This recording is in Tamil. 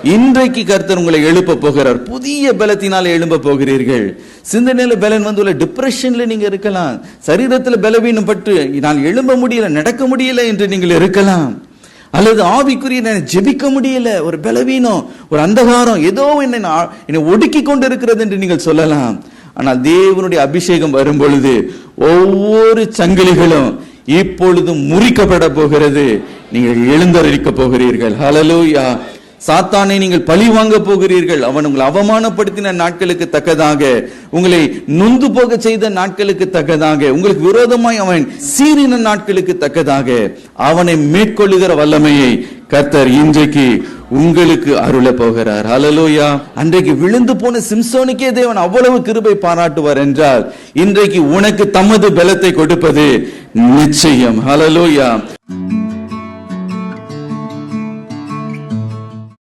இன்றைக்கு கர்த்தர் உங்களை எழுப்ப போகிறார். புதிய பலத்தினால எழும்ப போகிறீர்கள். சிந்தனையில பலன் வந்து டிப்ரெஷன்ல நீங்க இருக்கலாம். சரீரத்துல பலவீனம் பட்டு நான் எழும்ப முடியல, நடக்க முடியல என்று நீங்கள் இருக்கலாம். அல்லது ஆவிக்குரிய ஜெபிக்க முடியல, ஒரு பலவீனம், ஒரு அந்தகாரம் ஏதோ என்னை ஒடுக்கி கொண்டு இருக்கிறது என்று நீங்கள் சொல்லலாம். ஆனால் தேவனுடைய அபிஷேகம் வரும் பொழுது ஒவ்வொரு சங்கிலிகளும் இப்பொழுது முறிக்கப்பட போகிறது. நீங்கள் எழுந்தரிக்க போகிறீர்கள். ஹல்லேலூயா. சாத்தானை நீங்கள் பழி வாங்க போகிறீர்கள். அவன் உங்களை அவமானப்படுத்தின நாட்களுக்கு தக்கதாக, உங்களை நொந்து போக செய்த நாட்களுக்கு தக்கதாக, உங்களுக்கு விரோதமாய் அவன் சீறின நாட்களுக்கு தக்கதாக அவனை மேற்கொள்ளுகிற வல்லமையை கர்த்தர் இன்றைக்கு உங்களுக்கு அருள போகிறார். ஹல்லேலூயா. அன்றைக்கு விழுந்து போன சிம்சோனுக்கே தேவன் அவ்வளவு கிருபை பாராட்டுவார் என்றால், இன்றைக்கு உனக்கு தமது பலத்தை கொடுப்பது நிச்சயம். ஹல்லேலூயா.